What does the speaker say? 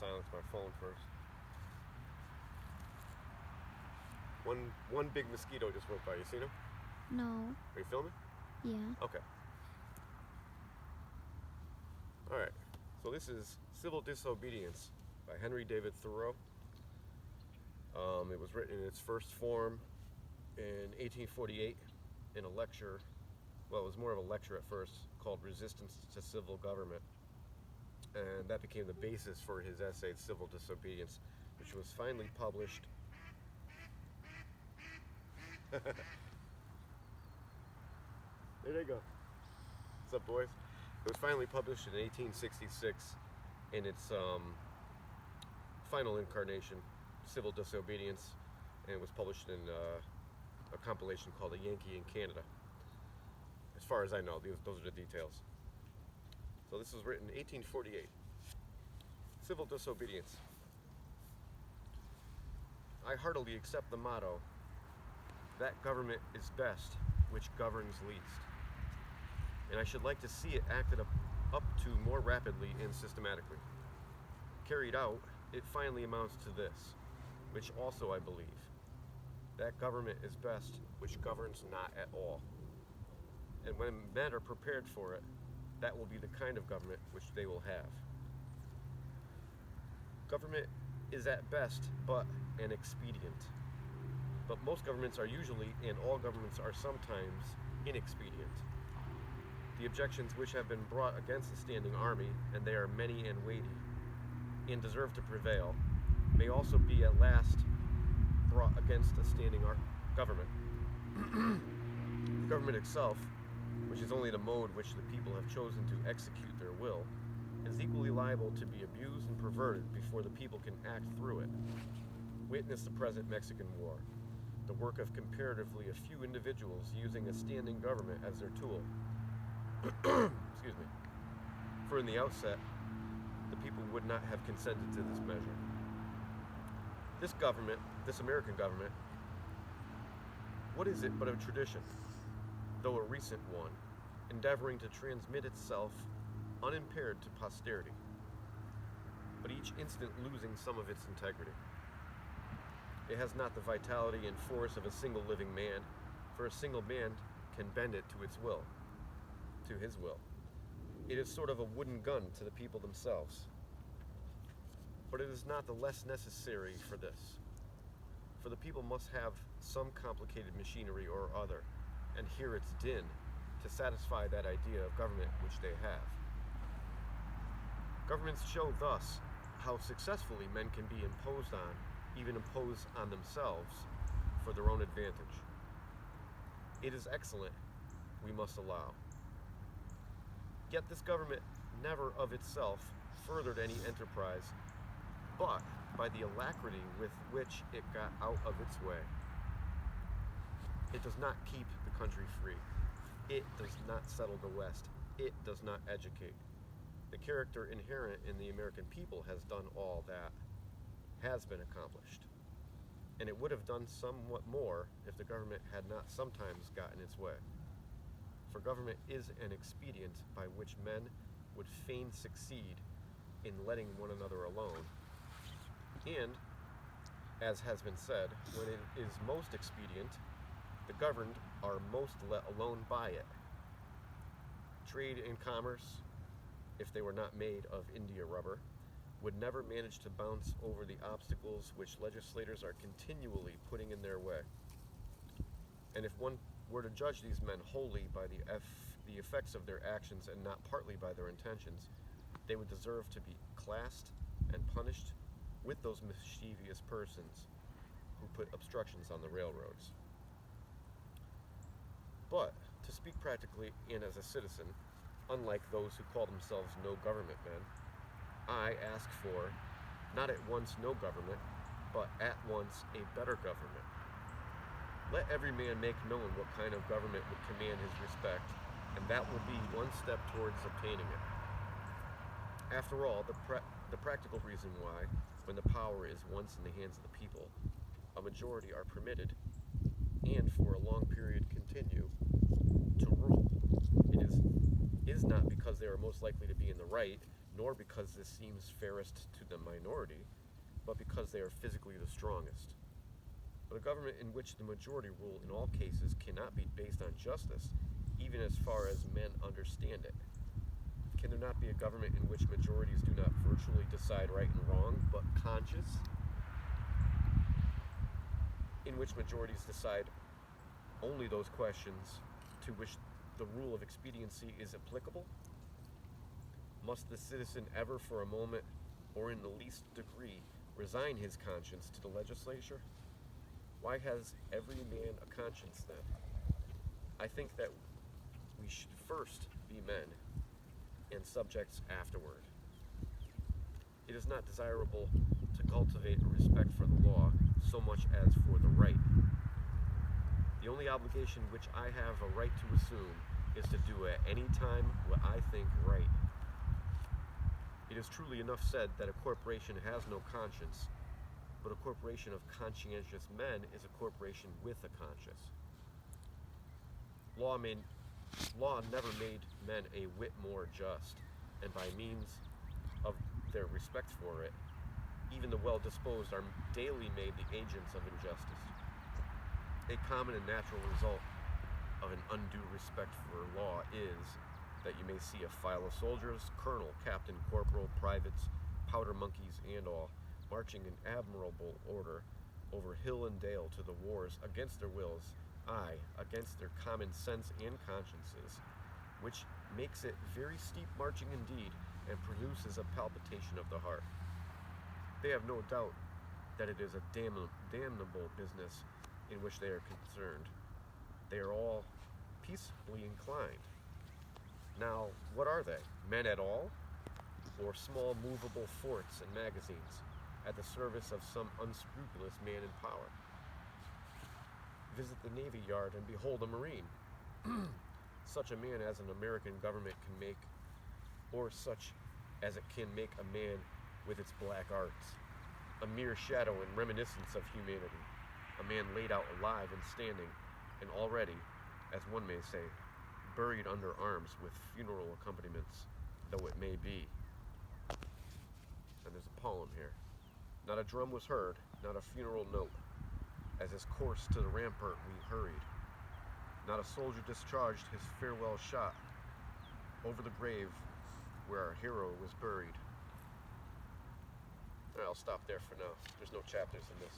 silence my phone first. One big mosquito just went by. You seen him? No. Are you filming? Yeah. Okay. All right. So this is Civil Disobedience by Henry David Thoreau. It was written in its first form in 1848 in a lecture. Well, it was more of a lecture at first called Resistance to Civil Government. And that became the basis for his essay, Civil Disobedience, which was finally published. There they go. What's up, boys? It was finally published in 1866 in its final incarnation, Civil Disobedience, and it was published in a compilation called A Yankee in Canada. As far as I know, those are the details. So this was written in 1848. Civil Disobedience. I heartily accept the motto, that government is best which governs least. And I should like to see it acted up to more rapidly and systematically. Carried out, it finally amounts to this, which also I believe, that government is best which governs not at all. And when men are prepared for it, that will be the kind of government which they will have. Government is at best but an expedient. But most governments are usually, and all governments are sometimes, inexpedient. The objections which have been brought against the standing army, and they are many and weighty, and deserve to prevail, may also be at last brought against a standing government. The government itself, which is only the mode which the people have chosen to execute their will, is equally liable to be abused and perverted before the people can act through it. Witness the present Mexican War, the work of comparatively a few individuals using a standing government as their tool. Excuse me. For in the outset, the people would not have consented to this measure. This government, this American government, what is it but a tradition, though a recent one, endeavoring to transmit itself unimpaired to posterity, but each instant losing some of its integrity. It has not the vitality and force of a single living man, for a single man can bend it to its will, to his will. It is sort of a wooden gun to the people themselves. But it is not the less necessary for this. For the people must have some complicated machinery or other, and hear its din, to satisfy that idea of government which they have. Governments show thus how successfully men can be imposed on, even impose on themselves, for their own advantage. It is excellent, we must allow. Yet this government never of itself furthered any enterprise, but by the alacrity with which it got out of its way. It does not keep the country free. It does not settle the West. It does not educate. The character inherent in the American people has done all that has been accomplished. And it would have done somewhat more if the government had not sometimes gotten its way. For government is an expedient by which men would fain succeed in letting one another alone. And, as has been said, when it is most expedient, the governed are most let alone by it. Trade and commerce, if they were not made of India rubber, would never manage to bounce over the obstacles which legislators are continually putting in their way. And if one were to judge these men wholly by the effects of their actions and not partly by their intentions, they would deserve to be classed and punished with those mischievous persons who put obstructions on the railroads. But, to speak practically and as a citizen, unlike those who call themselves no government men, I ask for, not at once no government, but at once a better government. Let every man make known what kind of government would command his respect, and that will be one step towards obtaining it. After all, the practical reason why, when the power is once in the hands of the people, a majority are permitted, and for a long period continue, to rule, it is not because they are most likely to be in the right, nor because this seems fairest to the minority, but because they are physically the strongest. But a government in which the majority rule in all cases cannot be based on justice, even as far as men understand it. Can there not be a government in which majorities do not virtually decide right and wrong, but conscience? In which majorities decide only those questions to which the rule of expediency is applicable? Must the citizen ever for a moment, or in the least degree, resign his conscience to the legislature? Why has every man a conscience then? I think that we should first be men and subjects afterward. It is not desirable to cultivate a respect for the law so much as for the right. The only obligation which I have a right to assume is to do at any time what I think right. It is truly enough said that a corporation has no conscience, but a corporation of conscientious men is a corporation with a conscience. Law never made men a whit more just, and by means of their respect for it, even the well-disposed are daily made the agents of injustice. A common and natural result of an undue respect for law is that you may see a file of soldiers, colonel, captain, corporal, privates, powder monkeys, and all, marching in admirable order over hill and dale to the wars against their wills, aye, against their common sense and consciences, which makes it very steep marching indeed, and produces a palpitation of the heart. They have no doubt that it is a damnable business in which they are concerned. They are all peaceably inclined. Now, what are they? Men at all? Or small movable forts and magazines at the service of some unscrupulous man in power? Visit the Navy Yard and behold a Marine. Such a man as an American government can make, or such as it can make a man with its black arts. A mere shadow and reminiscence of humanity. A man laid out alive and standing, and already, as one may say, buried under arms with funeral accompaniments, though it may be. And there's a poem here. Not a drum was heard, not a funeral note. As his course to the rampart we hurried. Not a soldier discharged his farewell shot over the grave where our hero was buried. I'll stop there for now. There's no chapters in this.